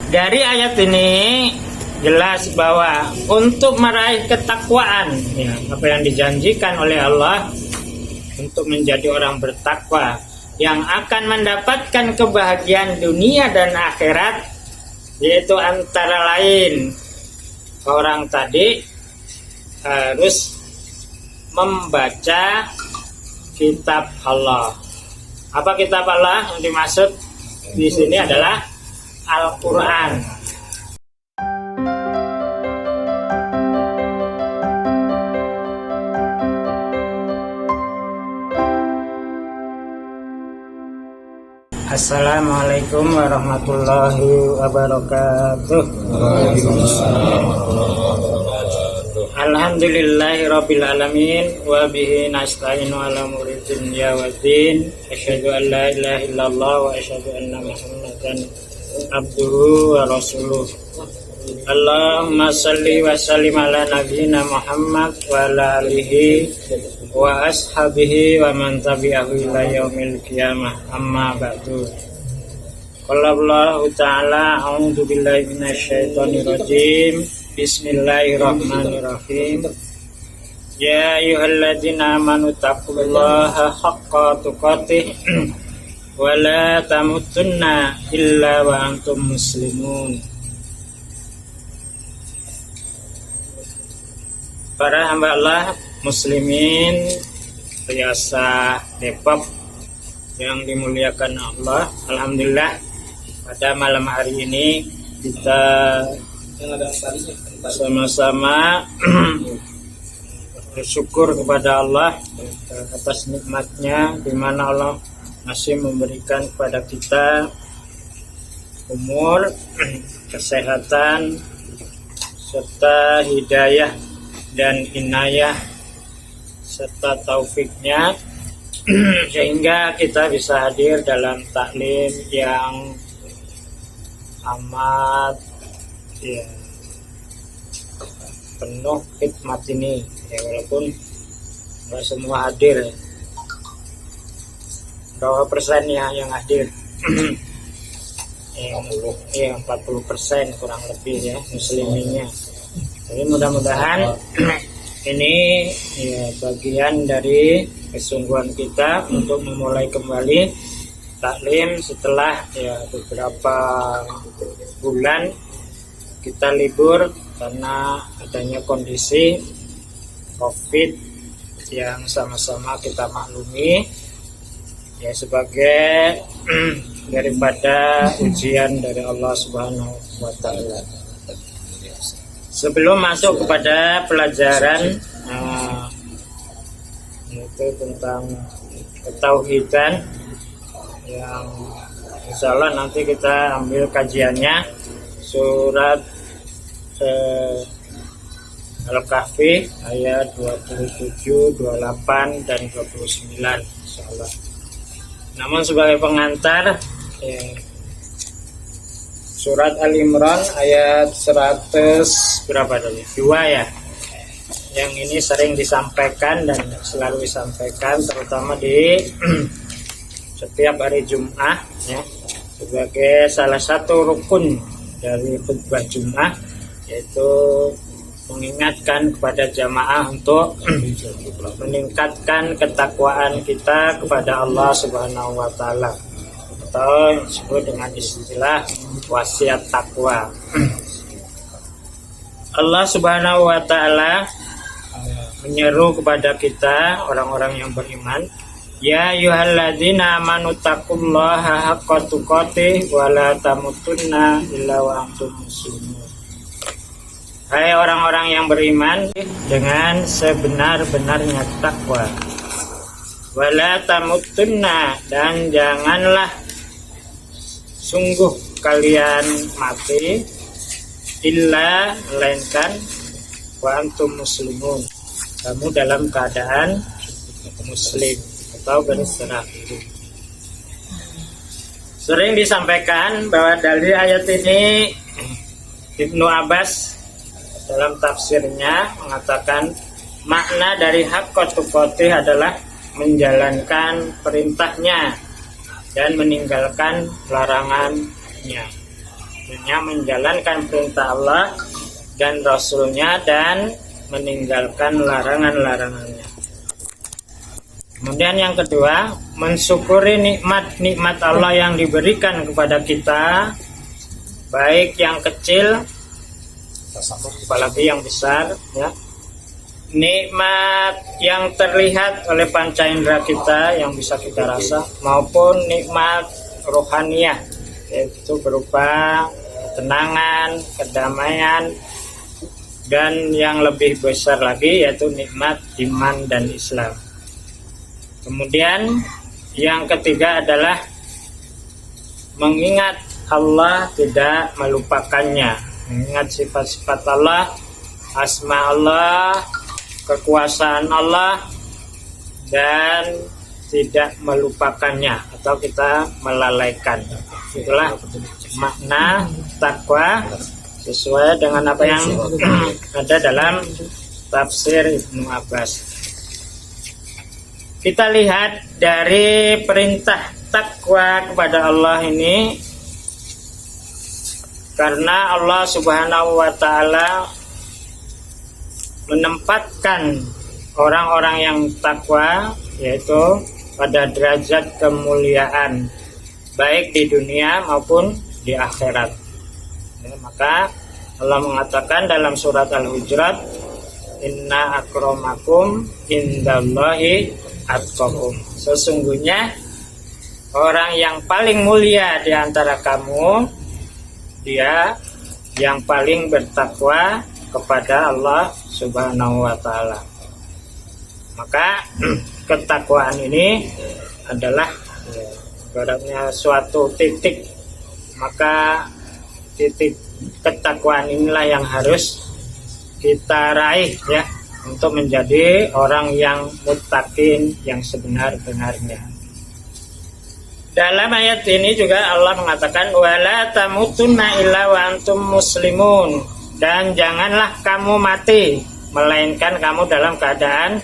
Dari ayat ini jelas bahwa untuk meraih ketakwaan, ya, apa yang dijanjikan oleh Allah untuk menjadi orang bertakwa yang akan mendapatkan kebahagiaan dunia dan akhirat, yaitu antara lain orang tadi harus membaca kitab Allah. Apa kitab Allah yang dimaksud di sini adalah Al-Quran. Assalamualaikum warahmatullahi wabarakatuh. Alhamdulillahi alamin wa bihi nasta'inu ala umuri dunya waddin. Asyhadu an la ilaha illallah wa asyhadu anna Muhammadan abduhu wa rasuluh. Allahumma salli wa sallim ala nabiyyina Muhammad wa ala alihi wa ashabihi wa man tabi'ahu ila yaumil qiyamah. Amma ba'du. Qala Allah ta'ala, a'udzu billahi minasyaitonir rajim. Bismillahirrahmanirrahim. Ya ayyuhalladzina amanu taqullaha haqqa tuqatih wa la tamutunna illa wa antum muslimun. Para hamba Allah muslimin biasa Depok yang dimuliakan Allah, alhamdulillah pada malam hari ini kita sama-sama bersyukur kepada Allah atas nikmatnya, di mana Allah masih memberikan kepada kita umur, kesehatan, serta hidayah dan inayah serta taufiknya sehingga kita bisa hadir dalam taklim yang amat penuh hikmat ini, walaupun nggak semua hadir, berapa persen ya yang hadir? 40% kurang lebih ya musliminnya. Jadi mudah-mudahan ini bagian dari kesungguhan kita untuk memulai kembali taklim setelah beberapa bulan kita libur karena adanya kondisi COVID yang sama-sama kita maklumi, sebagai daripada ujian dari Allah Subhanahu wa Ta'ala. Sebelum masuk kepada pelajaran itu tentang ketauhidan yang insya Allah nanti kita ambil kajiannya surat Al-Kahfi ayat 27, 28 dan 29 insyaallah. Namun sebagai pengantar surat Al-Imran ayat 100 berapa tadi? 2 ya. Yang ini sering disampaikan dan selalu disampaikan terutama di setiap hari Jumat ya, sebagai salah satu rukun dari khutbah Jumat, yaitu mengingatkan kepada jamaah untuk meningkatkan ketakwaan kita kepada Allah Subhanahu wa Ta'ala, atau disebut dengan istilah wasiat takwa. Allah Subhanahu wa Ta'ala menyeru kepada kita orang-orang yang beriman, ya ayyuhalladzina amanu taqullaha haqqa tuqatih wa la tamutunna illa wa antum muslimun. Hai orang-orang yang beriman, dengan sebenar-benarnya takwa. Wa la tamutunna, dan janganlah sungguh kalian mati illa, melainkan wa antum muslimun, kamu dalam keadaan muslim atau berserah diri. Sering disampaikan bahwa dari ayat ini Ibnu Abbas dalam tafsirnya mengatakan makna dari haqqa tuqatih adalah menjalankan perintahnya dan meninggalkan larangannya. artinya menjalankan perintah Allah dan Rasulnya dan meninggalkan larangan-larangannya. Kemudian yang kedua, mensyukuri nikmat-nikmat Allah yang diberikan kepada kita, baik yang kecil apalagi yang besar, ya. Nikmat yang terlihat oleh panca indera kita yang bisa kita rasa, maupun nikmat rohaniyah, yaitu berupa ketenangan, kedamaian, dan yang lebih besar lagi yaitu nikmat iman dan Islam. Kemudian yang ketiga adalah mengingat Allah, tidak melupakannya, mengingat sifat-sifat Allah, asma Allah, kekuasaan Allah, dan tidak melupakannya atau kita melalaikan. Itulah makna takwa sesuai dengan apa yang ada dalam tafsir Ibnu Abbas. Kita lihat dari perintah takwa kepada Allah ini, karena Allah Subhanahu wa Ta'ala menempatkan orang-orang yang takwa yaitu pada derajat kemuliaan baik di dunia maupun di akhirat. Ya, maka Allah mengatakan dalam surat Al-Hujurat, inna akramakum indallahi atqakum. Sesungguhnya orang yang paling mulia di antara kamu, dia yang paling bertakwa kepada Allah Subhanahu wa Ta'ala. Maka ketakwaan ini adalah ibaratnya suatu titik, maka titik ketakwaan inilah yang harus kita raih, ya, untuk menjadi orang yang muttaqin yang sebenar-benarnya. Dalam ayat ini juga Allah mengatakan wala tamutunna illa wa antum muslimun, dan janganlah kamu mati melainkan kamu dalam keadaan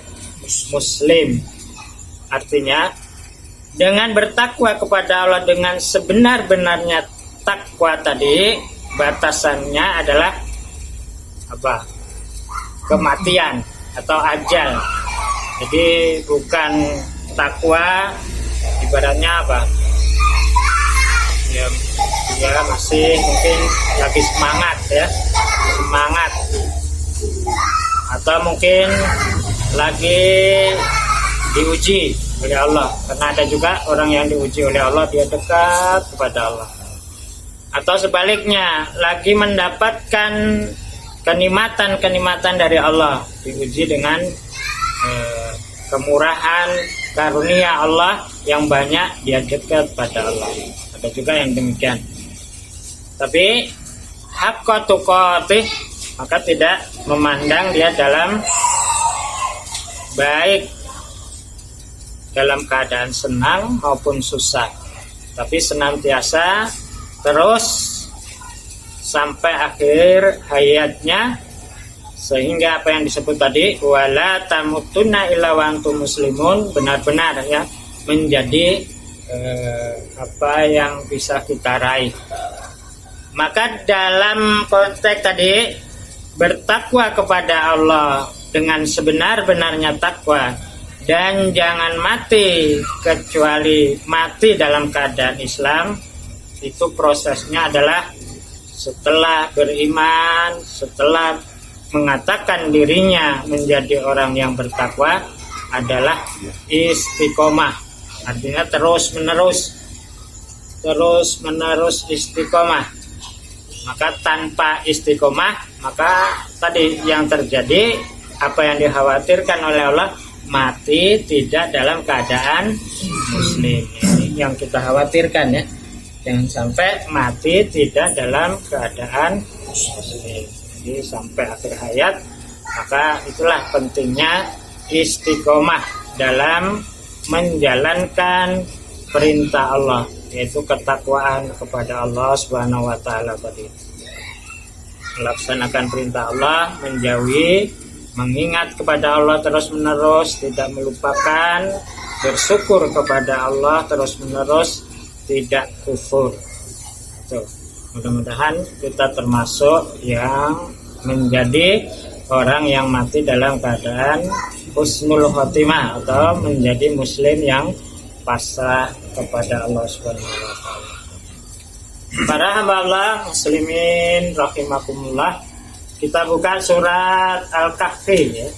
muslim. Artinya dengan bertakwa kepada Allah dengan sebenar-benarnya takwa tadi, batasannya adalah apa? Kematian atau ajal. Jadi bukan takwa ibaratnya apa? Ya, dia masih mungkin lagi semangat, ya, semangat, atau mungkin lagi diuji oleh Allah. Karena ada juga orang yang diuji oleh Allah, dia dekat kepada Allah. Atau sebaliknya, lagi mendapatkan kenikmatan-kenikmatan dari Allah, diuji dengan kemurahan karunia Allah yang banyak, dia dekat pada Allah. Ada juga yang demikian. Tapi haqqa tuqatih, maka tidak memandang dia dalam baik dalam keadaan senang maupun susah, tapi senantiasa terus sampai akhir hayatnya, sehingga apa yang disebut tadi wala tamutunna illa wa antum muslimun benar-benar, ya, menjadi apa yang bisa kita raih. Maka dalam konteks tadi bertakwa kepada Allah dengan sebenar-benarnya takwa, dan jangan mati kecuali mati dalam keadaan Islam. Itu prosesnya adalah setelah beriman, setelah mengatakan dirinya menjadi orang yang bertakwa, adalah istiqomah. Artinya terus menerus istiqomah. Maka tanpa istiqomah, maka tadi yang terjadi apa yang dikhawatirkan oleh Allah, mati tidak dalam keadaan muslim. Ini yang kita khawatirkan, ya. Jangan sampai mati tidak dalam keadaan muslim. Jadi sampai akhir hayat, maka itulah pentingnya istiqomah dalam menjalankan perintah Allah, yaitu ketakwaan kepada Allah Subhanahu wa Ta'ala tadi. Melaksanakan perintah Allah, menjauhi, mengingat kepada Allah terus-menerus, tidak melupakan, bersyukur kepada Allah terus-menerus, tidak kufur. Tuh. Mudah-mudahan kita termasuk yang menjadi orang yang mati dalam keadaan husnul khotimah atau menjadi muslim yang pasrah kepada Allah Subhanahu wa taala. Para hamba Allah muslimin rahimakumullah, kita buka surat Al-Kahfi ya.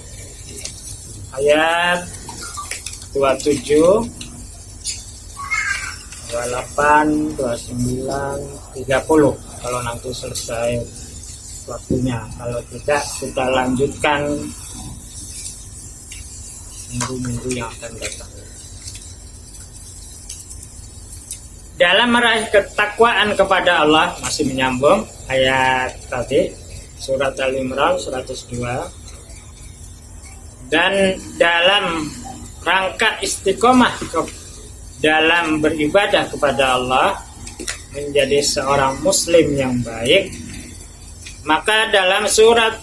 Ayat 27, 28, 29, 30 kalau nanti selesai waktunya. Kalau tidak kita lanjutkan minggu-minggu yang akan datang. Dalam meraih ketakwaan kepada Allah, masih menyambung ayat tadi surat Al-Imran 102. Dan dalam rangka istiqomah dalam beribadah kepada Allah, menjadi seorang muslim yang baik, maka dalam surat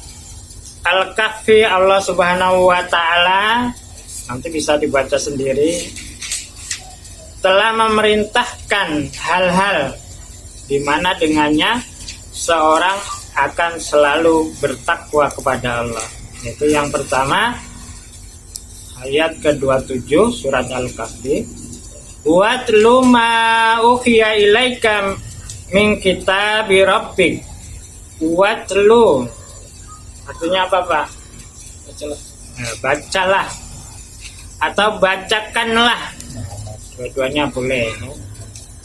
Al-Kahfi Allah Subhanahu wa taala, nanti bisa dibaca sendiri, telah memerintahkan hal-hal di mana dengannya seorang akan selalu bertakwa kepada Allah. Itu yang pertama, ayat ke-27 surat Al-Kahfi. Watlu ma uhiya ilaika min kitabi rabbik. Watlu artinya apa, Pak? Bacalah atau bacakanlah, dua-duanya boleh.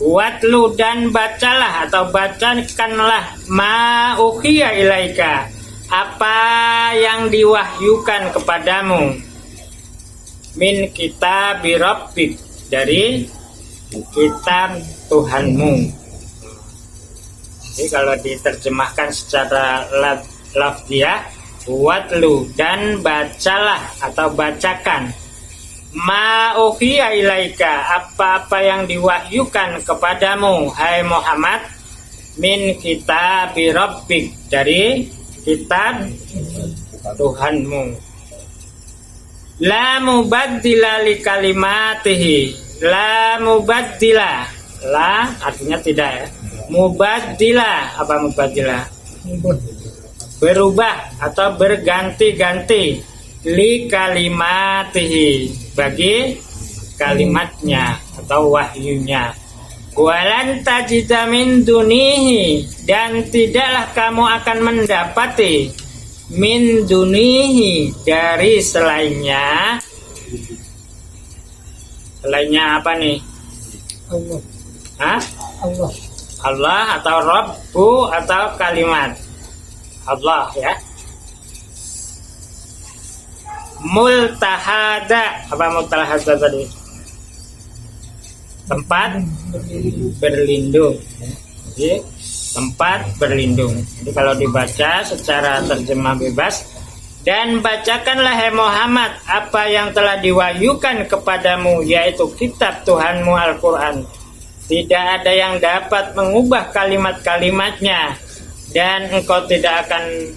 Watlu dan bacalah atau bacakanlah ma uhiya ilaika, apa yang diwahyukan kepadamu, min kitabi rabbik, dari kitab Tuhanmu. Jadi kalau diterjemahkan secara lafziah, watlu dan bacalah atau bacakan, ma uhiya ilaika, apa-apa yang diwahyukan kepadamu hai Muhammad, min kitabi rabbik, dari kitab Tuhanmu. La mubaddila li kalimatihi, la mubaddila, la artinya tidak ya. Mubaddila, apa mubaddila? Berubah atau berganti-ganti, li kalimatihi, bagi kalimatnya atau wahyunya. Walan tajida min dunihi, dan tidaklah kamu akan mendapati min dunihi, dari selainnya. Selainnya apa nih? Allah. Hah? Allah. Allah atau Rabbu atau kalimat Allah ya. Multahada, apa multahada tadi? Tempat berlindung. Jadi tempat berlindung. Jadi kalau dibaca secara terjemah bebas, dan bacakanlah hai Muhammad apa yang telah diwahyukan kepadamu, yaitu kitab Tuhanmu Al-Quran. Tidak ada yang dapat mengubah kalimat-kalimatnya, dan engkau tidak akan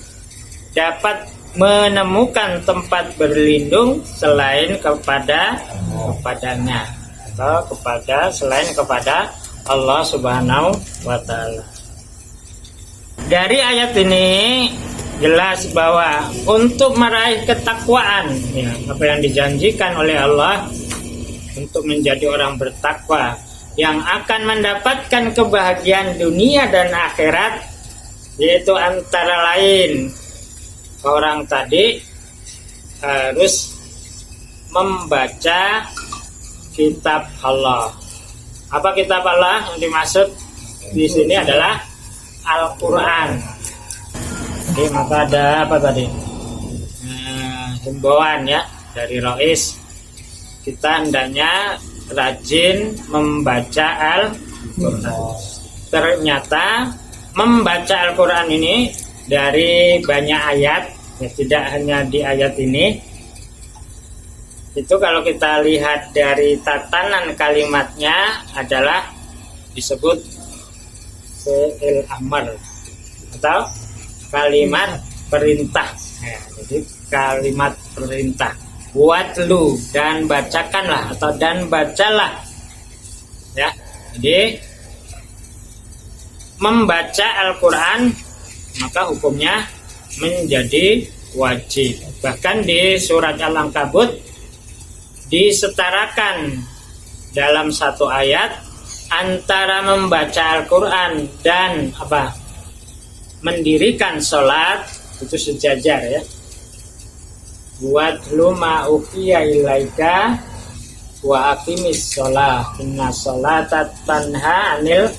dapat menemukan tempat berlindung selain kepadanya, atau selain kepada Allah Subhanahu wa taala. Dari ayat ini jelas bahwa untuk meraih ketakwaan, ya, apa yang dijanjikan oleh Allah untuk menjadi orang bertakwa yang akan mendapatkan kebahagiaan dunia dan akhirat, yaitu antara lain orang tadi harus membaca kitab Allah. Apa kitab Allah yang dimaksud di sini adalah Al-Quran. Oke, maka ada apa tadi? Himbauan ya dari Rois, kita hendaknya rajin membaca Al-Quran. Ternyata membaca Al-Quran ini dari banyak ayat, ya, tidak hanya di ayat ini. Itu kalau kita lihat dari tatanan kalimatnya adalah disebut fi'il amr atau kalimat perintah. Ya, jadi kalimat perintah. Watlu, dan bacakanlah atau dan bacalah. Ya, jadi membaca Al-Quran, maka hukumnya menjadi wajib. Bahkan di surat Al-Ankabut disetarakan dalam satu ayat antara membaca Al-Quran dan mendirikan sholat itu sejajar ya. Buat luma ukiya ilaika wa aqimis sholat inna sholata tanha anil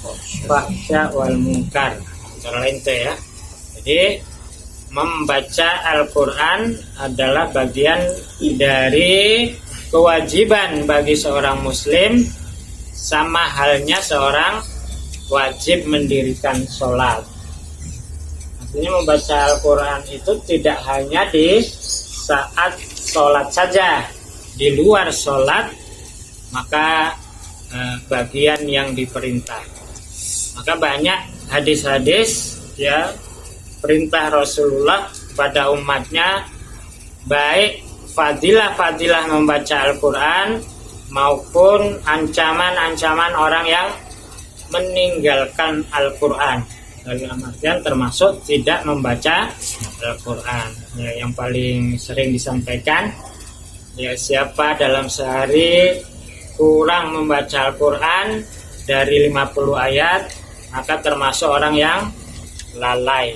fahsya wal munkar. Antara lain itu ya. Jadi membaca Al-Quran adalah bagian dari kewajiban bagi seorang muslim, sama halnya seorang wajib mendirikan sholat. Artinya membaca Al-Quran itu tidak hanya di saat sholat saja, di luar sholat maka bagian yang diperintah. Maka banyak hadis-hadis ya perintah Rasulullah pada umatnya, baik fadilah-fadilah membaca Al-Quran maupun ancaman-ancaman orang yang meninggalkan Al-Quran. Dalam artian termasuk tidak membaca Al-Quran. Ya, yang paling sering disampaikan, ya siapa dalam sehari kurang membaca Al-Quran dari 50 ayat, maka termasuk orang yang lalai.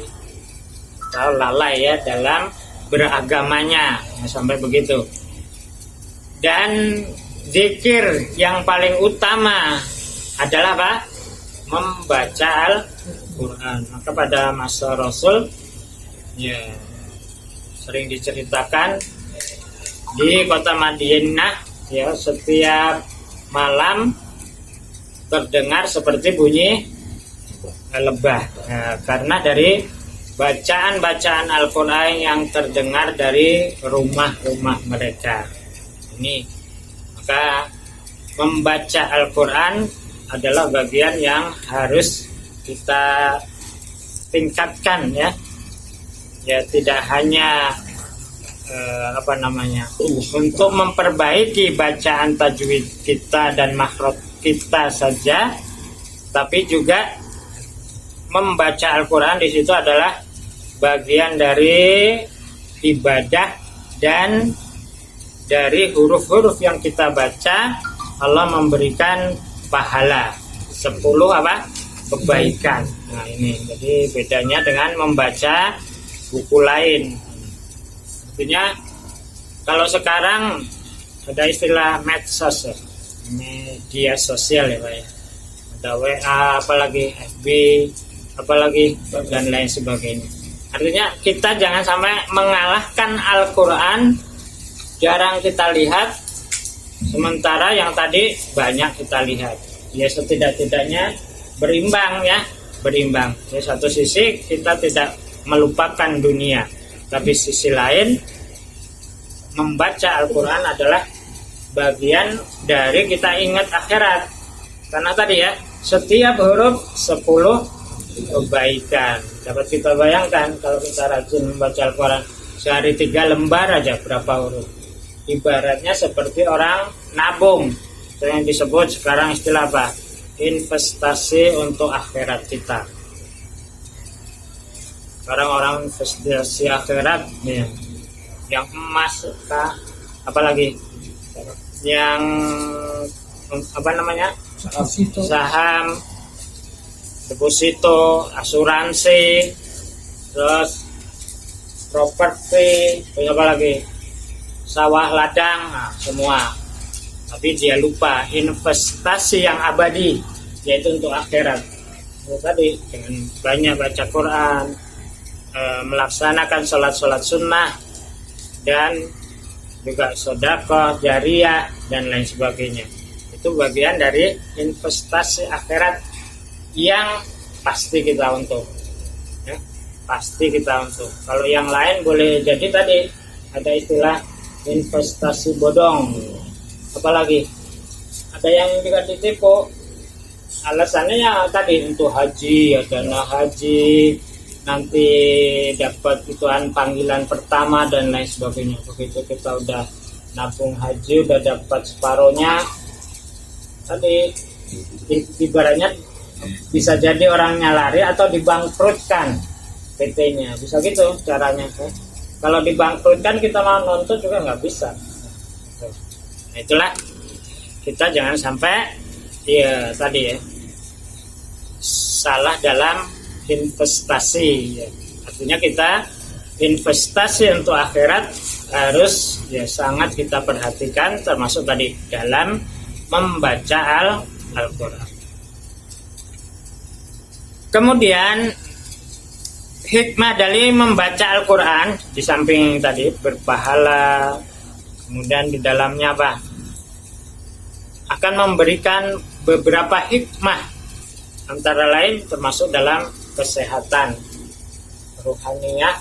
Atau lalai ya dalam beragamanya, sampai begitu. Dan zikir yang paling utama adalah apa? Membaca Al-Quran. Maka pada masa Rasul ya sering diceritakan di kota Madinah ya setiap malam terdengar seperti bunyi lebah. Nah, karena dari bacaan-bacaan Al-Quran yang terdengar dari rumah-rumah mereka. Ini maka membaca Al-Quran adalah bagian yang harus kita tingkatkan ya. Ya tidak hanya untuk memperbaiki bacaan tajwid kita dan makhraj kita saja, tapi juga membaca Al-Quran di situ adalah bagian dari ibadah, dan dari huruf-huruf yang kita baca Allah memberikan pahala 10 kebaikan. Nah ini jadi bedanya dengan membaca buku lain. Artinya kalau sekarang ada istilah medsos ya, media sosial ya Pak ya, ada WA, apalagi FB, apalagi dan lain sebagainya. Artinya kita jangan sampai mengalahkan Al-Quran, jarang kita lihat, sementara yang tadi banyak kita lihat. Ya setidak-tidaknya berimbang ya, berimbang. Di satu sisi kita tidak melupakan dunia, tapi sisi lain membaca Al-Quran adalah bagian dari kita ingat akhirat. Karena tadi ya, setiap huruf 10 kebaikan. Dapat kita bayangkan kalau kita rajin membaca Al-Quran sehari 3 lembar aja berapa huruf. Ibaratnya seperti orang nabung. Itu yang disebut sekarang istilah apa? Investasi untuk akhirat kita. Sekarang orang investasi akhirat ya, yang emas apalagi yang saham, deposito, asuransi, terus properti, apa lagi, sawah ladang, nah, semua. Tapi dia lupa investasi yang abadi, yaitu untuk akhirat. Tadi dengan banyak baca Quran, melaksanakan sholat-sholat sunnah, dan juga sedekah jariyah dan lain sebagainya. Itu bagian dari investasi akhirat yang pasti kita untung ya, pasti kita untung. Kalau yang lain boleh jadi tadi ada istilah investasi bodong, apalagi ada yang juga ditipu, alasannya ya tadi untuk haji, dana haji nanti dapat ituan panggilan pertama dan lain sebagainya. Begitu kita udah nabung haji, udah dapat separohnya, tadi ibaratnya Bisa jadi orangnya lari atau dibangkrutkan PT-nya, bisa gitu caranya. Kalau dibangkrutkan kita mau nonton juga nggak bisa. Nah, itulah kita jangan sampai ya tadi ya salah dalam investasi ya. Artinya kita investasi untuk akhirat harus ya sangat kita perhatikan, termasuk tadi dalam membaca Al-Quran. Kemudian hikmah dari membaca Al-Quran di samping tadi berpahala, kemudian di dalamnya apa? Akan memberikan beberapa hikmah, antara lain termasuk dalam kesehatan ruhaniyah,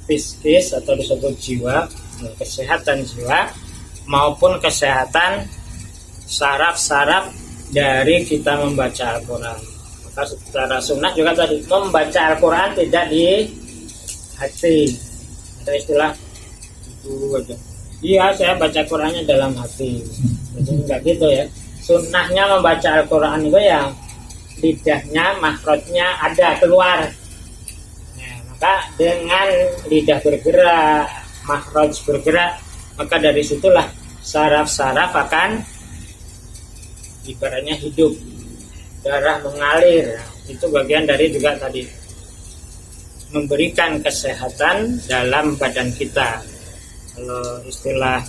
fiskis atau disebut jiwa, kesehatan jiwa maupun kesehatan saraf-saraf dari kita membaca Al-Quran. Maka secara sunnah juga tadi membaca Al-Quran tidak di hati. Ada istilah itu aja. Iya, saya baca Qurannya dalam hati. Jadi enggak gitu ya. Sunnahnya membaca Al-Quran itu ya lidahnya, makhrajnya ada keluar. Nah, maka dengan lidah bergerak, makhraj bergerak, maka dari situlah saraf-saraf akan ibaratnya hidup, darah mengalir. Itu bagian dari juga tadi memberikan kesehatan dalam badan kita. Kalau istilah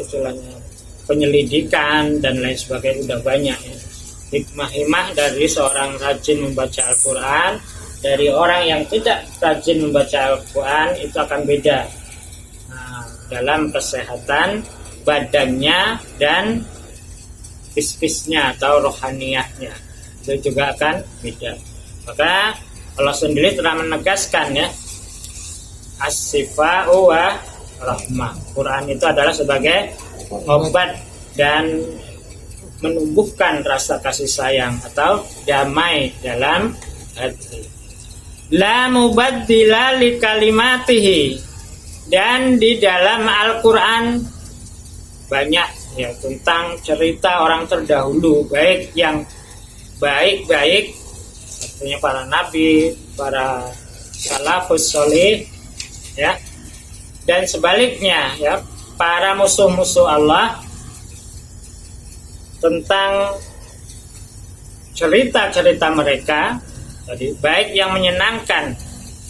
istilahnya penyelidikan dan lain sebagainya udah banyak ya. Hikmah-hikmah dari seorang rajin membaca Al-Quran dari orang yang tidak rajin membaca Al-Quran itu akan beda. Nah, dalam kesehatan badannya dan fiskisnya atau rohaniyahnya itu juga akan beda. Maka Allah sendiri telah menegaskan ya, as-sifa'u wa rahmah. Quran itu adalah sebagai obat dan menumbuhkan rasa kasih sayang atau damai dalam hati. La mubaddila li kalimatihi. Dan di dalam Al-Quran banyak ya tentang cerita orang terdahulu, baik yang baik-baik, artinya para nabi, para salafus sholih ya, dan sebaliknya ya para musuh-musuh Allah, tentang cerita-cerita mereka tadi, baik yang menyenangkan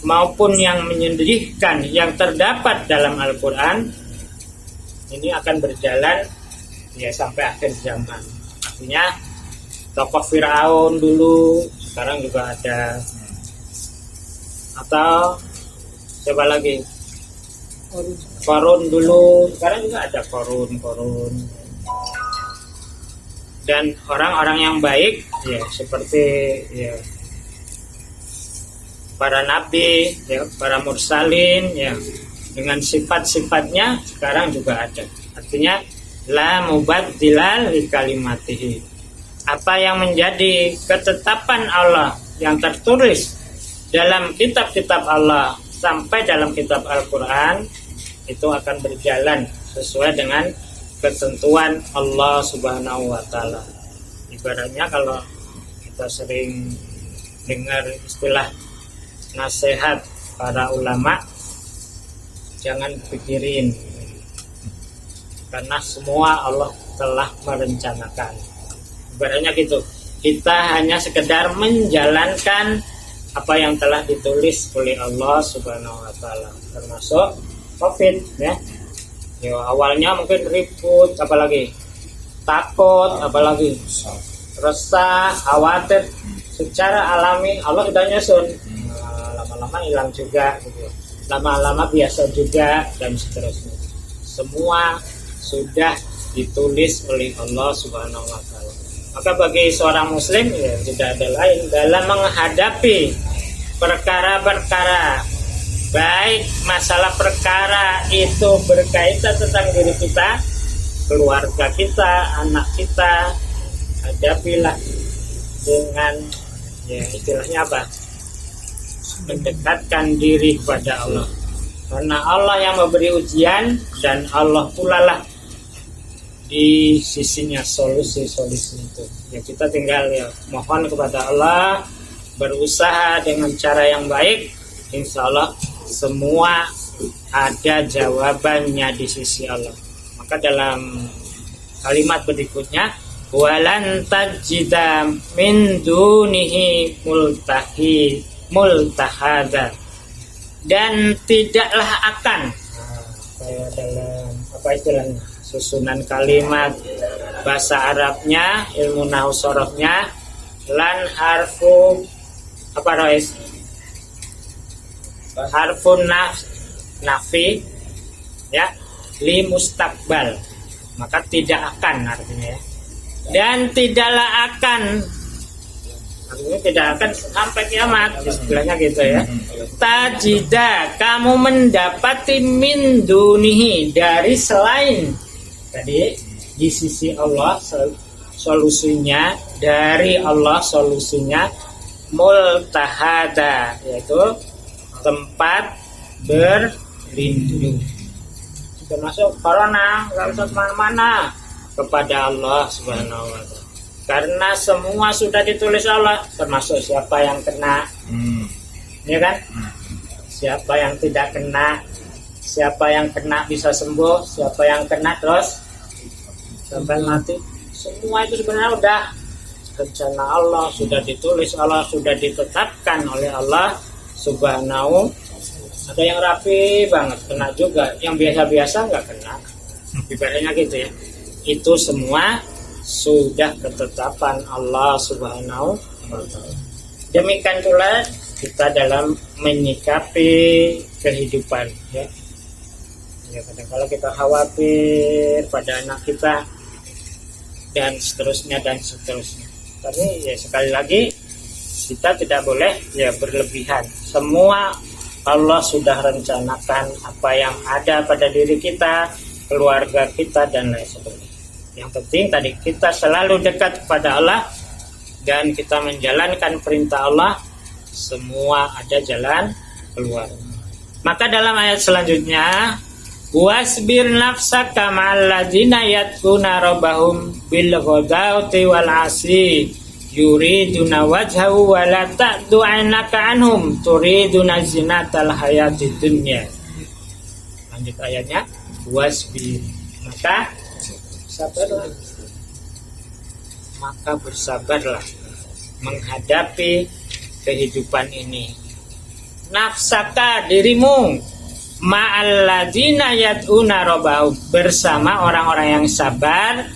maupun yang menyedihkan yang terdapat dalam Al-Quran. Ini akan berjalan ya sampai akhir zaman. Artinya tokoh Firaun dulu, sekarang juga ada, atau siapa lagi, Korun dulu, sekarang juga ada Korun. Dan orang-orang yang baik ya seperti ya para nabi ya, para mursalin ya, dengan sifat-sifatnya sekarang juga ada. Artinya la mubaddila li kalimatihi. Apa yang menjadi ketetapan Allah yang tertulis dalam kitab-kitab Allah sampai dalam kitab Al-Quran itu akan berjalan sesuai dengan ketentuan Allah Subhanahu wa Ta'ala. Ibaratnya kalau kita sering dengar istilah nasihat para ulama, jangan pikirin, karena semua Allah telah merencanakan. Ibaratnya gitu, kita hanya sekedar menjalankan apa yang telah ditulis oleh Allah Subhanahu wa Ta'ala, termasuk COVID ya. Ya, awalnya mungkin ribut, apalagi takut, apalagi resah, khawatir. Secara alami Allah sudah nyusun, lama-lama hilang juga gitu. Lama-lama biasa juga dan seterusnya. Semua sudah ditulis oleh Allah Subhanahu wa Ta'ala. Maka bagi seorang muslim ya tidak ada lain dalam menghadapi perkara-perkara, baik masalah perkara itu berkaitan tentang diri kita, keluarga kita, anak kita, hadapilah dengan ya istilahnya apa? Mendekatkan diri kepada Allah. Karena Allah yang memberi ujian dan Allah pula lah di sisinya solusi-solusi itu. Ya kita tinggal ya mohon kepada Allah, berusaha dengan cara yang baik, insya Allah semua ada jawabannya di sisi Allah. Maka dalam kalimat berikutnya, walan tajida min dunihi multahada, dan tidaklah akan, saya dalam apa istilahnya, susunan kalimat bahasa Arabnya, ilmu nahwu sorohnya, lan harfu apa Rois? Harfun nafi ya, li mustakbal, maka tidak akan artinya ya. Dan tidaklah akan, artinya tidak akan sampai kiamat, istilahnya gitu ya. Tajida, kamu mendapati min dunihi, dari selain tadi di sisi Allah solusinya, dari Allah solusinya, multahada, yaitu tempat berlindung. Termasuk corona, nggak usah kemana-mana, kepada Allah Subhanahu wa Ta'ala. Karena semua sudah ditulis Allah, termasuk siapa yang kena, ya kan? Siapa yang tidak kena, siapa yang kena bisa sembuh, siapa yang kena terus sampai mati. Semua itu sebenarnya udah rencana Allah, sudah ditulis Allah, sudah ditetapkan oleh Allah Subhanahu. Ada yang rapi banget kena juga, yang biasa-biasa nggak kena, ibaratnya gitu ya. Itu semua sudah ketetapan Allah Subhanahu wa Ta'ala. Demikian pula kita dalam menyikapi kehidupan ya. Ya, kadang-kadang kita khawatir pada anak kita dan seterusnya. Tapi ya sekali lagi kita tidak boleh ya berlebihan. Semua Allah sudah rencanakan apa yang ada pada diri kita, keluarga kita dan lain sebagainya. Yang penting tadi kita selalu dekat kepada Allah dan kita menjalankan perintah Allah, semua ada jalan keluar. Maka dalam ayat selanjutnya, wasbir nafsaka ma'al ladzina yad'una rabbahum bil ghadati wal 'asyi yuriduna wajhahu wa la ta'du 'ainaka anhum turiduna zinatal hayatid dunya. Lanjut ayatnya, wasbir, maka sabarlah, maka bersabarlah menghadapi kehidupan ini. Nafsaka, dirimu, ma'alladzina yad'una rabbahum, bersama orang-orang yang sabar,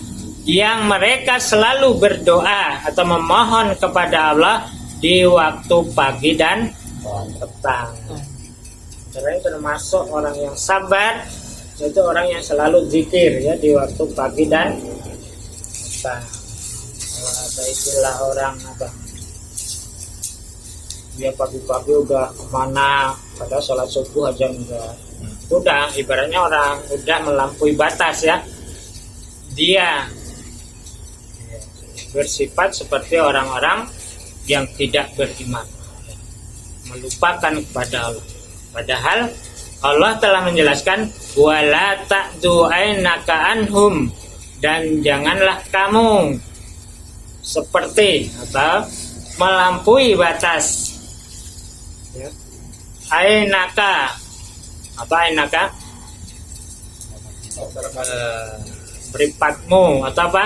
yang mereka selalu berdoa atau memohon kepada Allah di waktu pagi dan petang. Karena termasuk orang yang sabar, itu orang yang selalu zikir ya di waktu pagi dan petang. Kalau ada istilah orang apa, dia pagi-pagi udah kemana, pada sholat subuh aja enggak, udah ibaratnya orang udah melampaui batas ya. Dia bersifat seperti orang-orang yang tidak beriman, melupakan kepada Allah. Padahal Allah telah menjelaskan wala ta'du ainaka anhum, dan janganlah kamu seperti atau melampaui batas ya. Ainaka, apa ainaka? Beripatmu atau apa?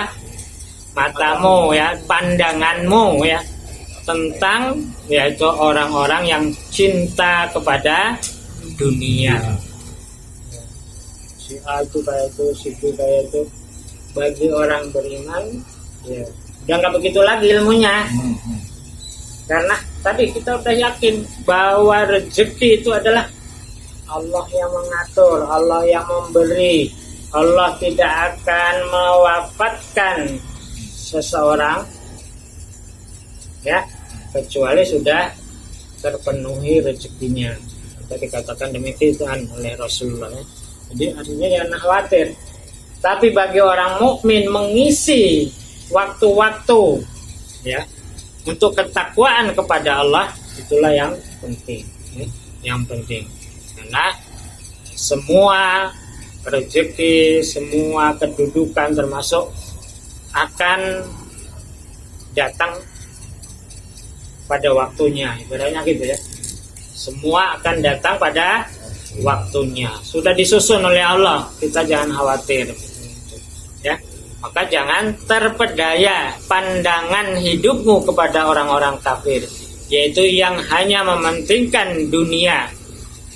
Matamu ya, pandanganmu ya, tentang yaitu orang-orang yang cinta kepada dunia. Si A itu kayak itu, si B kayak itu. Bagi orang beriman ya udah nggak begitu lagi ilmunya. Karena tadi kita udah yakin bahwa rezeki itu adalah Allah yang mengatur, Allah yang memberi. Allah tidak akan mewafatkan seseorang ya kecuali sudah terpenuhi rezekinya. Tadi dikatakan demikian oleh Rasulullah ya. Jadi artinya jangan khawatir. Tapi bagi orang mukmin mengisi waktu-waktu ya untuk ketakwaan kepada Allah, itulah yang penting ya. Yang penting karena semua rezeki, semua kedudukan termasuk akan datang pada waktunya, ibaratnya gitu ya. Semua akan datang pada waktunya, sudah disusun oleh Allah, kita jangan khawatir ya. Maka jangan terpedaya pandangan hidupmu kepada orang-orang kafir, yaitu yang hanya mementingkan dunia.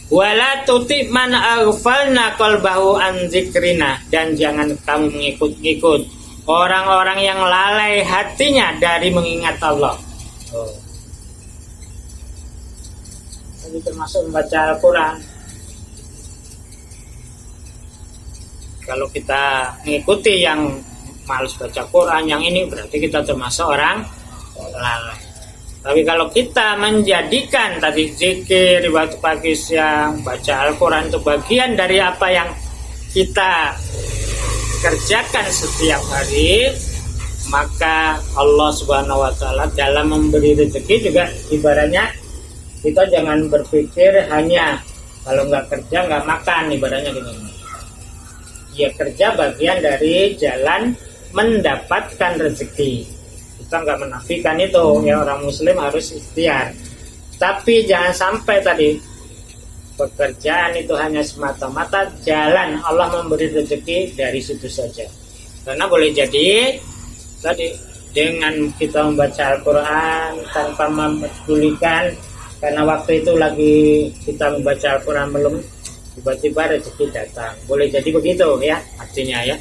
Wala tuti man aghfalna qalbahu an dzikrina, dan jangan kamu mengikut-ikut orang-orang yang lalai hatinya dari mengingat Allah. Ini termasuk membaca Al-Quran. Kalau kita mengikuti yang malas baca Quran, yang ini berarti kita termasuk orang lalai. Tapi kalau kita menjadikan tadi zikir, waktu pagi siang, baca Al-Quran itu bagian dari apa yang kita kerjakan setiap hari, maka Allah Subhanahu wa Ta'ala dalam memberi rezeki juga ibaratnya kita jangan berpikir hanya kalau nggak kerja nggak makan, ibaratnya gitu. Ya, kerja bagian dari jalan mendapatkan rezeki. Kita nggak menafikan itu, ya, orang muslim harus ikhtiar. Tapi jangan sampai tadi pekerjaan itu hanya semata-mata jalan Allah memberi rezeki dari situ saja. Karena boleh jadi tadi dengan kita membaca Al-Quran tanpa mempedulikan, karena waktu itu lagi kita membaca Al-Quran belum, tiba-tiba rezeki datang. Boleh jadi begitu ya, artinya ya.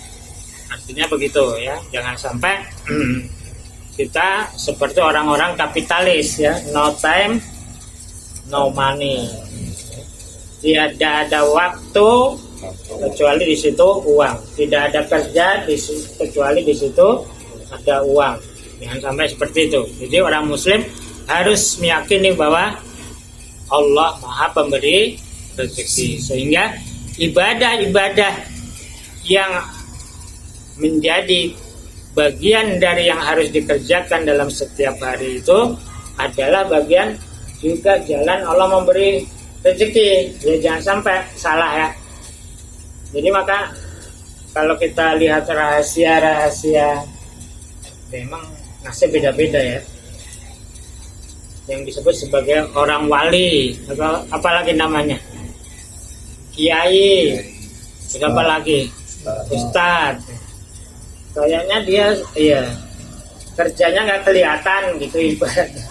Artinya begitu ya. Jangan sampai kita seperti orang-orang kapitalis ya, no time, no money. Tidak ada waktu kecuali di situ uang. Tidak ada kerja kecuali di situ ada uang. Jangan sampai seperti itu. Jadi orang muslim harus meyakini bahwa Allah Maha Pemberi rezeki, sehingga ibadah-ibadah yang menjadi bagian dari yang harus dikerjakan dalam setiap hari itu adalah bagian juga jalan Allah memberi rezeki. Ya, jangan sampai salah ya. Jadi maka kalau kita lihat rahasia-rahasia, memang nasib beda-beda ya. Yang disebut sebagai orang wali, atau apalagi namanya, kiai, apa lagi, ustadz. Kayaknya dia, iya, kerjanya nggak kelihatan gitu ibaratnya.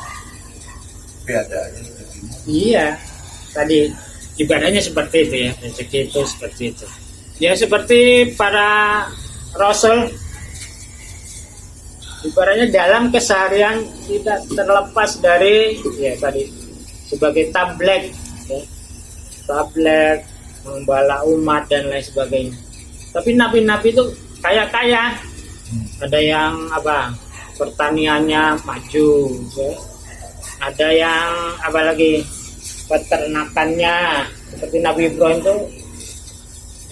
Iya, tadi ibadahnya seperti itu ya, rezeki itu seperti itu. Ya seperti para rasul, ibaratnya dalam keseharian tidak terlepas dari ya tadi sebagai tabligh, ya, tabligh, membala umat dan lain sebagainya. Tapi nabi-nabi itu kaya-kaya. Ada yang apa, pertaniannya maju, ya. Ada yang apalagi peternakannya seperti Nabi Ibrahim itu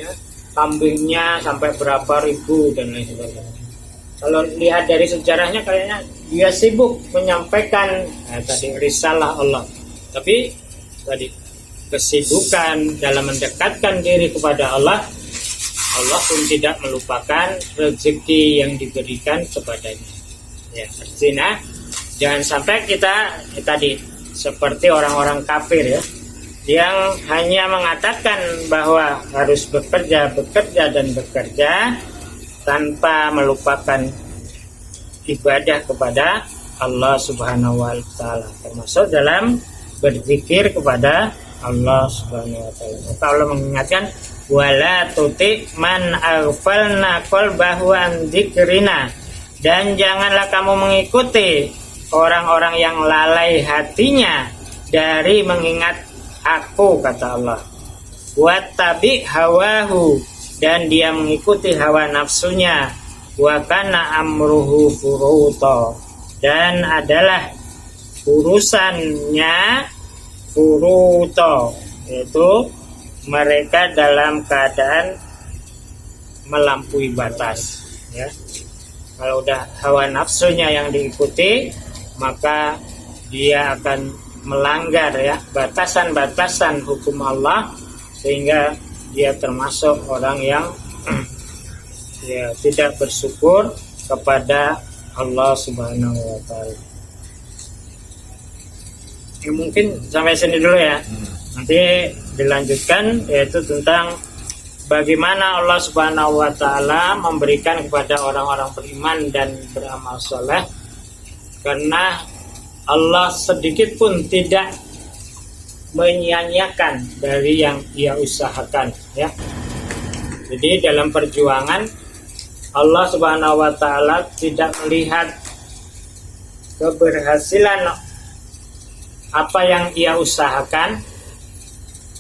ya, kambingnya sampai berapa ribu dan lain sebagainya. Kalau lihat dari sejarahnya kayaknya dia sibuk menyampaikan tadi risalah Allah. Tapi tadi kesibukan dalam mendekatkan diri kepada Allah, Allah pun tidak melupakan rezeki yang diberikan kepadanya. Ya, artinya jangan sampai kita tadi seperti orang-orang kafir ya, yang hanya mengatakan bahwa harus bekerja dan bekerja tanpa melupakan ibadah kepada Allah Subhanahu wa Ta'ala, termasuk dalam berzikir kepada Allah Subhanahu wa Ta'ala. Maka Allah mengingatkan, wala tuti man aghfalna qalbahu an dzikrina, dan janganlah kamu mengikuti orang-orang yang lalai hatinya dari mengingat aku, kata Allah. Wattabi hawahu, dan dia mengikuti hawa nafsunya. Wa kana amruhu furuta, dan adalah urusannya furuta, yaitu mereka dalam keadaan melampaui batas ya. Kalau udah hawa nafsunya yang diikuti, maka dia akan melanggar ya batasan-batasan hukum Allah, sehingga dia termasuk orang yang ya tidak bersyukur kepada Allah Subhanahu wa taala. Ya, mungkin sampai sini dulu ya. Nanti dilanjutkan yaitu tentang bagaimana Allah Subhanahu wa taala memberikan kepada orang-orang beriman dan beramal soleh, karena Allah sedikit pun tidak menyia-nyiakan dari yang ia usahakan ya. Jadi dalam perjuangan Allah Subhanahu wa taala tidak melihat keberhasilan apa yang ia usahakan,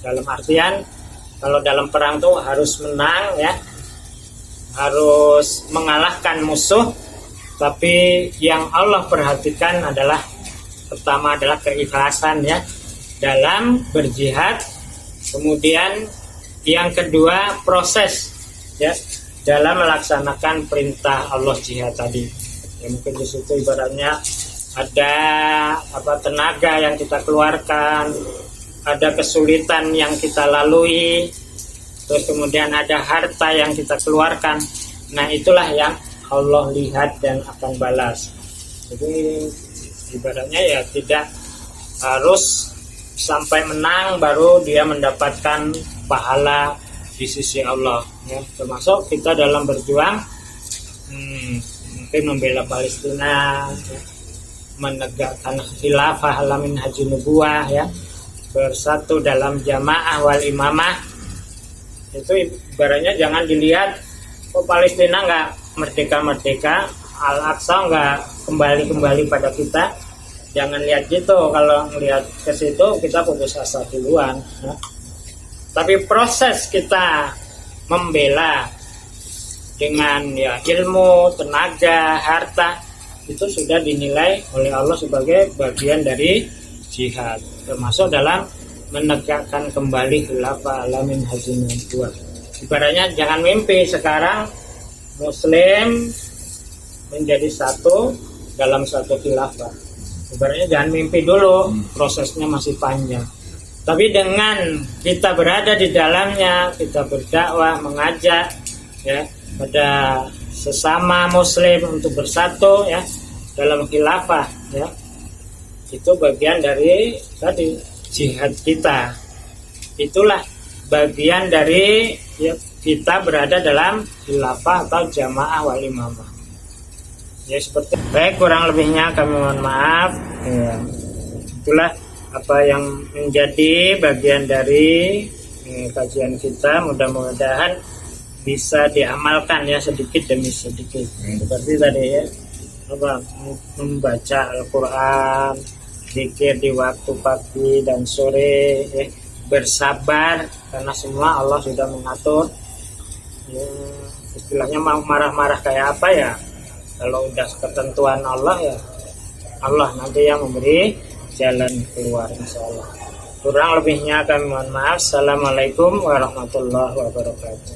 dalam artian kalau dalam perang tuh harus menang ya, harus mengalahkan musuh, tapi yang Allah perhatikan adalah pertama adalah keikhlasan ya dalam berjihad, kemudian yang kedua proses ya dalam melaksanakan perintah Allah jihad tadi. Ya, mungkin di situ ibaratnya ada tenaga yang kita keluarkan, ada kesulitan yang kita lalui, terus kemudian ada harta yang kita keluarkan. Nah, itulah yang Allah lihat dan akan balas. Jadi ibaratnya ya tidak harus sampai menang baru dia mendapatkan pahala di sisi Allah ya. Termasuk kita dalam berjuang mungkin membela Palestina ya, menegakkan khilafah alamin haji nubuwah ya, bersatu dalam jamaah wal imamah. Itu ibaratnya jangan dilihat Palestina nggak merdeka-merdeka, Al-Aqsa nggak kembali pada kita. Jangan lihat gitu, kalau melihat ke situ kita putus asa duluan ya. Tapi proses kita membela dengan ya ilmu, tenaga, harta itu sudah dinilai oleh Allah sebagai bagian dari jihad, termasuk dalam menegakkan kembali khilafah alamin haji nubuwah. Ibaratnya jangan mimpi sekarang Muslim menjadi satu dalam satu khilafah. Ibaratnya jangan mimpi dulu, prosesnya masih panjang. Tapi dengan kita berada di dalamnya, kita berdakwah, mengajak ya pada sesama Muslim untuk bersatu ya dalam khilafah ya, itu bagian dari tadi jihad kita. Itulah bagian dari ya, kita berada dalam khilafah atau jamaah wal imamah. Ya seperti baik, kurang lebihnya kami mohon maaf ya. Itulah apa yang menjadi bagian dari kajian kita, mudah-mudahan bisa diamalkan ya sedikit demi sedikit. Seperti tadi ya, membaca Al-Quran, zikir di waktu pagi dan sore ya, bersabar karena semua Allah sudah mengatur ya, istilahnya mau marah-marah kayak apa ya, kalau udah ketentuan Allah ya Allah nanti yang memberi jalan keluar insyaallah. Kurang lebihnya kami mohon maaf. Assalamualaikum warahmatullahi wabarakatuh.